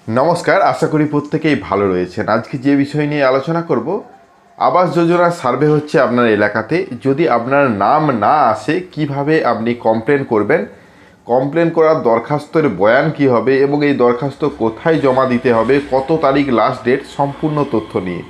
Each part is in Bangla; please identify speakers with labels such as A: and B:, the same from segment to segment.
A: নমস্কার, আশা করি প্রত্যেকেই ভালো রয়েছেন। আজকে যে বিষয় নিয়ে আলোচনা করব, আবাস যোজনার সার্ভে হচ্ছে আপনার এলাকাতে। যদি আপনার নাম না আসে কিভাবে আপনি কমপ্লেন করবেন, কমপ্লেন করার দরখাস্তের বয়ান কী হবে এবং এই দরখাস্ত কোথায় জমা দিতে হবে, কত তারিখ লাস্ট ডেট, সম্পূর্ণ তথ্য নিয়ে।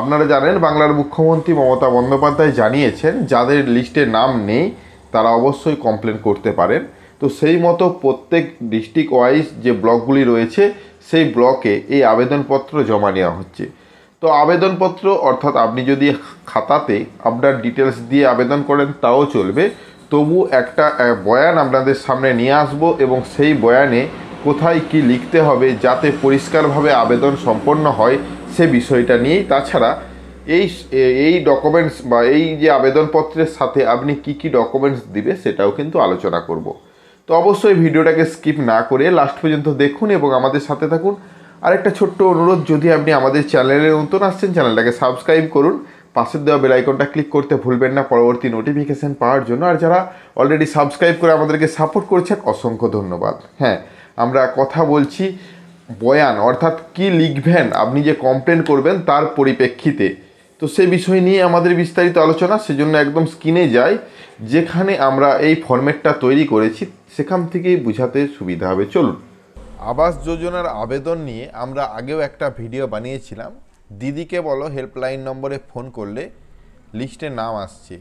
A: আপনারা জানেন বাংলার মুখ্যমন্ত্রী মমতা বন্দ্যোপাধ্যায় জানিয়েছেন যাদের লিস্টে নাম নেই তারা অবশ্যই কমপ্লেন করতে পারেন। তো সেই মতো প্রত্যেক ডিস্ট্রিক্ট ওয়াইজ যে ব্লকগুলি রয়েছে সেই ব্লকে এই আবেদনপত্র জমা নেওয়া হচ্ছে। তো আবেদনপত্র অর্থাৎ আপনি যদি খাতাতে আপনার ডিটেলস দিয়ে আবেদন করেন তাও চলবে, তবু একটা বয়ান আপনাদের সামনে নিয়ে আসব এবং সেই বয়ানে কোথায় কি লিখতে হবে যাতে পরিষ্কারভাবে আবেদন সম্পন্ন হয় সে বিষয়টা নিয়েই। তাছাড়া এই এই ডকুমেন্টস বা এই যে আবেদনপত্রের সাথে আপনি কি কি ডকুমেন্টস দিবে সেটাও কিন্তু আলোচনা করব। তো অবশ্যই ভিডিওটাকে স্কিপ না করে লাস্ট পর্যন্ত দেখুন এবং আমাদের সাথে থাকুন। আরেকটা ছোট্ট অনুরোধ, যদি আপনি আমাদের চ্যানেলে নতুন আসছেন চ্যানেলটাকে সাবস্ক্রাইব করুন, পাশের দেওয়া বেল আইকনটা ক্লিক করতে ভুলবেন না পরবর্তী নোটিফিকেশান পাওয়ার জন্য। আর যারা অলরেডি সাবস্ক্রাইব করে আমাদেরকে সাপোর্ট করছেন অসংখ্য ধন্যবাদ। হ্যাঁ, আমরা কথা বলছি বয়ান অর্থাৎ কি লিখবেন আপনি যে কমপ্লেন করবেন তার পরিপ্রেক্ষিতে। তো সে বিষয় নিয়ে আমাদের বিস্তারিত আলোচনা, সেজন্য একদম স্ক্রিনে যাই, যেখানে আমরা এই ফরম্যাটটা তৈরি করেছি সেখান থেকেই বোঝাতে সুবিধা হবে। চলুন। আবাস যোজনার আবেদন নিয়ে আমরা আগেও একটা ভিডিও বানিয়েছিলাম, দিদিকে বলো হেল্পলাইন নম্বরে ফোন করলে লিস্টে নাম আসছে।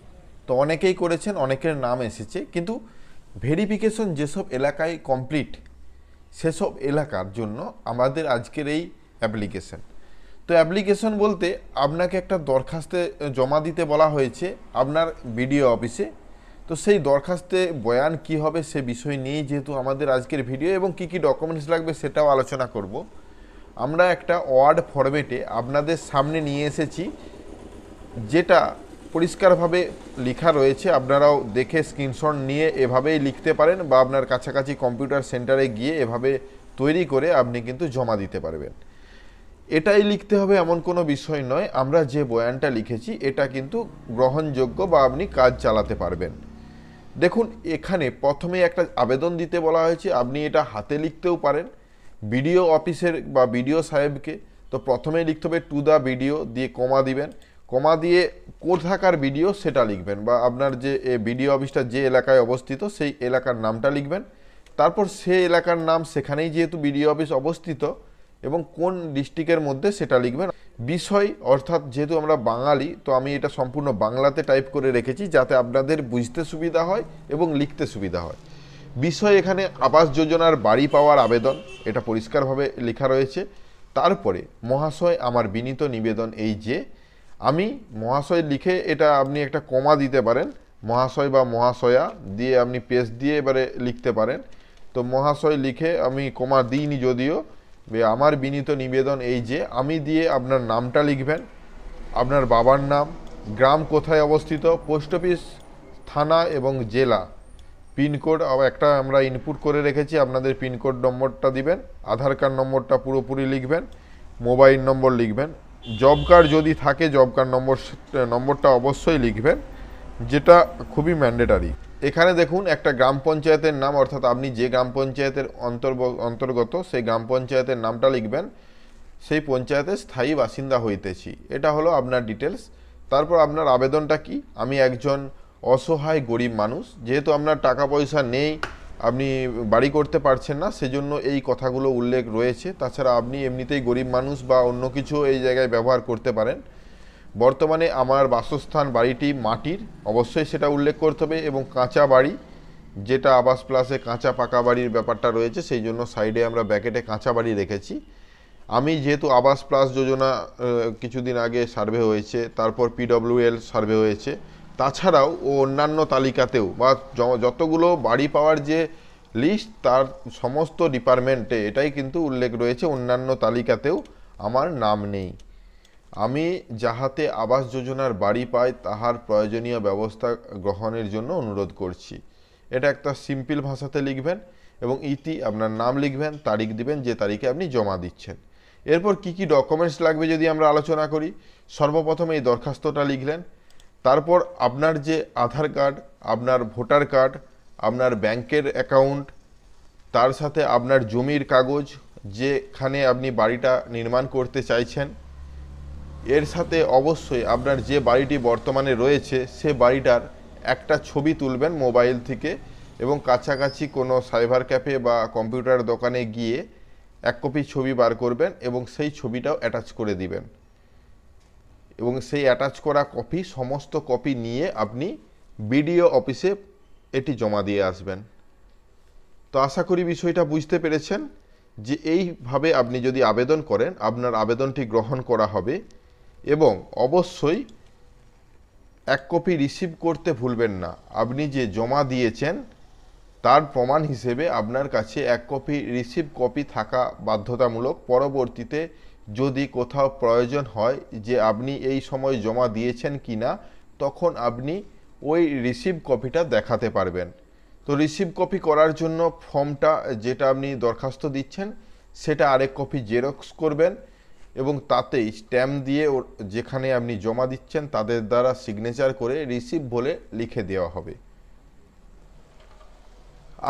A: তো অনেকেই করেছেন, অনেকের নাম এসেছে, কিন্তু ভেরিফিকেশন যেসব এলাকায় কমপ্লিট সেসব এলাকার জন্য আমাদের আজকের এই অ্যাপ্লিকেশন। তো অ্যাপ্লিকেশন বলতে আপনাকে একটা দরখাস্তে জমা দিতে বলা হয়েছে আপনার বিডিও অফিসে। তো সেই দরখাস্তে বয়ান কি হবে সে বিষয় নিয়েই যেহেতু আমাদের আজকের ভিডিও, এবং কি কি ডকুমেন্টস লাগবে সেটাও আলোচনা করব। আমরা একটা ওয়ার্ড ফরম্যাটে আপনাদের সামনে নিয়ে এসেছি, যেটা পরিষ্কারভাবে লেখা রয়েছে। আপনারাও দেখে স্ক্রিনশট নিয়ে এভাবেই লিখতে পারেন, বা আপনার কাছাকাছি কম্পিউটার সেন্টারে গিয়ে এভাবে তৈরি করে আপনি কিন্তু জমা দিতে পারবেন। এটাই লিখতে হবে এমন কোনো বিষয় নয়, আমরা যে বয়ানটা লিখেছি এটা কিন্তু গ্রহণযোগ্য বা আপনি কাজ চালাতে পারবেন। দেখুন, এখানে প্রথমে একটা আবেদন দিতে বলা হয়েছে, আপনি এটা হাতে লিখতেও পারেন বিডিও অফিসের বা বিডিও সাহেবকে। তো প্রথমেই লিখতে হবে টু দ্য বিডিও, দিয়ে কমা দিবেন, কমা দিয়ে কোথাকার বিডিও সেটা লিখবেন, বা আপনার যে বিডিও অফিসটা যে এলাকায় অবস্থিত সেই এলাকার নামটা লিখবেন। তারপর সে এলাকার নাম, সেখানেই যেহেতু বিডিও অফিস অবস্থিত এবং কোন ডিস্ট্রিক্টের মধ্যে সেটা লিখবেন। বিষয় অর্থাৎ যেহেতু আমরা বাঙালি, তো আমি এটা সম্পূর্ণ বাংলাতে টাইপ করে রেখেছি যাতে আপনাদের বুঝতে সুবিধা হয় এবং লিখতে সুবিধা হয়। বিষয় এখানে আবাস যোজনার বাড়ি পাওয়ার আবেদন, এটা পরিষ্কারভাবে লেখা রয়েছে। তারপরে মহাশয় আমার বিনীত নিবেদন এই যে, আমি মহাশয় লিখে এটা আপনি একটা কমা দিতে পারেন, মহাশয় বা মহাশয়া দিয়ে আপনি পেজ দিয়ে এবারে লিখতে পারেন। তো মহাশয় লিখে আমি কমা দিইনি যদিও, আমার বিনীত নিবেদন এই যে, আমি দিয়ে আপনার নামটা লিখবেন, আপনার বাবার নাম, গ্রাম কোথায় অবস্থিত, পোস্ট অফিস, থানা এবং জেলা, পিনকোড একটা আমরা ইনপুট করে রেখেছি, আপনাদের পিনকোড নম্বরটা দিবেন, আধার কার্ড নম্বরটা পুরোপুরি লিখবেন, মোবাইল নম্বর লিখবেন, জব কার্ড যদি থাকে জব কার্ড নম্বরটা অবশ্যই লিখবেন, যেটা খুবই ম্যান্ডেটারি। এখানে দেখুন একটা গ্রাম পঞ্চায়েতের নাম, অর্থাৎ আপনি যে গ্রাম পঞ্চায়েতের অন্তর্গত সেই গ্রাম পঞ্চায়েতের নামটা লিখবেন, সেই পঞ্চায়েতের স্থায়ী বাসিন্দা হইতেছি, এটা হলো আপনার ডিটেলস। তারপর আপনার আবেদনটা কি, আমি একজন অসহায় গরিব মানুষ, যেহেতু আপনার টাকা পয়সা নেই, আপনি বাড়ি করতে পারছেন না, সেজন্য এই কথাগুলো উল্লেখ রয়েছে। তাছাড়া আপনি এমনিতেই গরিব মানুষ বা অন্য কিছু এই জায়গায় ব্যবহার করতে পারেন। বর্তমানে আমার বাসস্থান বাড়িটি মাটির, অবশ্যই সেটা উল্লেখ করতে হবে, এবং কাঁচা বাড়ি, যেটা আবাস প্লাসে কাঁচা পাকা বাড়ির ব্যাপারটা রয়েছে, সেই জন্য সাইডে আমরা ব্যাকেটে কাঁচা বাড়ি রেখেছি। আমি যেহেতু আবাস প্লাস যোজনা কিছুদিন আগে সার্ভে হয়েছে, তারপর পিডব্লিউএল সার্ভে হয়েছে, তাছাড়াও ও অন্যান্য তালিকাতেও বা যতগুলো বাড়ি পাওয়ার যে লিস্ট তার সমস্ত ডিপার্টমেন্টে এটাই কিন্তু উল্লেখ রয়েছে, অন্যান্য তালিকাতেও আমার নাম নেই। আমি যাহাতে আবাস যোজনার বাড়ি পাই তাহার প্রয়োজনীয় ব্যবস্থা গ্রহণের জন্য অনুরোধ করছি, এটা একটা সিম্পল ভাষাতে লিখবেন, এবং ইতি আপনার নাম লিখবেন, তারিখ দিবেন যে তারিখে আপনি জমা দিচ্ছেন। এরপর কি কি ডকুমেন্টস লাগবে যদি আমরা আলোচনা করি, সর্বপ্রথম এই দরখাস্তটা লিখলেন, তারপর আপনার যে আধার কার্ড, আপনার ভোটার কার্ড, আপনার ব্যাংকের অ্যাকাউন্ট, তার সাথে আপনার জমির কাগজ, যেখানে আপনি বাড়িটা নির্মাণ করতে চাইছেন, এর সাথে অবশ্যই আপনার যে বাড়িটি বর্তমানে রয়েছে সে বাড়িটার একটা ছবি তুলবেন মোবাইল থেকে এবং কাছাকাছি কোনো সাইবার ক্যাফে বা কম্পিউটার দোকানে গিয়ে 1 কপি ছবি বার করবেন এবং সেই ছবিটাও অ্যাটাচ করে দিবেন এবং সেই অ্যাটাচ করা কপি সমস্ত কপি নিয়ে আপনি বিডিও অফিসে এটি জমা দিয়ে আসবেন। তো আশা করি বিষয়টা বুঝতে পেরেছেন যে এইভাবে আপনি যদি আবেদন করেন আপনার আবেদনটি গ্রহণ করা হবে এবং অবশ্যই 1 কপি রিসিভ করতে ভুলবেন না। আপনি যে জমা দিয়েছেন তার প্রমাণ হিসেবে আপনার কাছে 1 কপি রিসিভ কপি থাকা বাধ্যতামূলক। পরবর্তীতে যদি কোথাও প্রয়োজন হয় যে আপনি এই সময় জমা দিয়েছেন কি না, তখন আপনি ওই রিসিভ কপিটা দেখাতে পারবেন। তো রিসিভ কপি করার জন্য ফর্মটা যেটা আপনি দরখাস্ত দিচ্ছেন সেটা 1 কপি জেরক্স করবেন এবং তাতেই স্ট্যাম্প দিয়ে যেখানে আপনি জমা দিচ্ছেন তাদের দ্বারা সিগনেচার করে রিসিভ বলে লিখে দেওয়া হবে।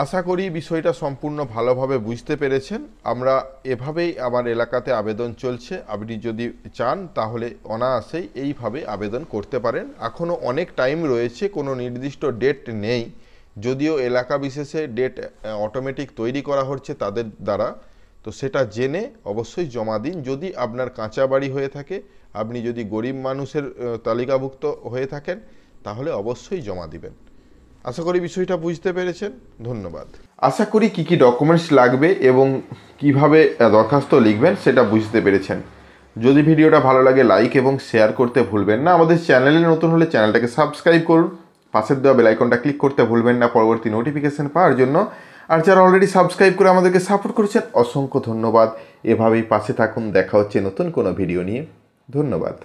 A: আশা করি বিষয়টা সম্পূর্ণ ভালোভাবে বুঝতে পেরেছেন। আমরা এভাবেই আমার এলাকাতে আবেদন চলছে। আপনি যদি চান তাহলে অনায়াসেই এইভাবে আবেদন করতে পারেন। এখনও অনেক টাইম রয়েছে, কোনো নির্দিষ্ট ডেট নেই, যদিও এলাকা বিশেষে ডেট অটোমেটিক তৈরি করা হচ্ছে তাদের দ্বারা। তো সেটা জেনে অবশ্যই জমা দিন। যদি আপনার কাঁচা বাড়ি হয়ে থাকে, আপনি যদি গরিব মানুষের তালিকাভুক্ত হয়ে থাকেন, তাহলে অবশ্যই জমা দিবেন। আশা করি বিষয়টা বুঝতে পেরেছেন। ধন্যবাদ। আশা করি কি কি ডকুমেন্টস লাগবে এবং কিভাবে দরখাস্ত লিখবেন সেটা বুঝতে পেরেছেন। যদি ভিডিওটা ভালো লাগে লাইক এবং শেয়ার করতে ভুলবেন না। আমাদের চ্যানেলে নতুন হলে চ্যানেলটাকে সাবস্ক্রাইব করুন, পাশের দেওয়া বেল আইকনটা ক্লিক করতে ভুলবেন না পরবর্তী নোটিফিকেশন পাওয়ার জন্য। আর যারা অলরেডি সাবস্ক্রাইব করে আমাদেরকে সাপোর্ট করেছেন অসংখ্য ধন্যবাদ। এভাবেই পাশে থাকুন। দেখা হচ্ছে নতুন কোনো ভিডিও নিয়ে। ধন্যবাদ।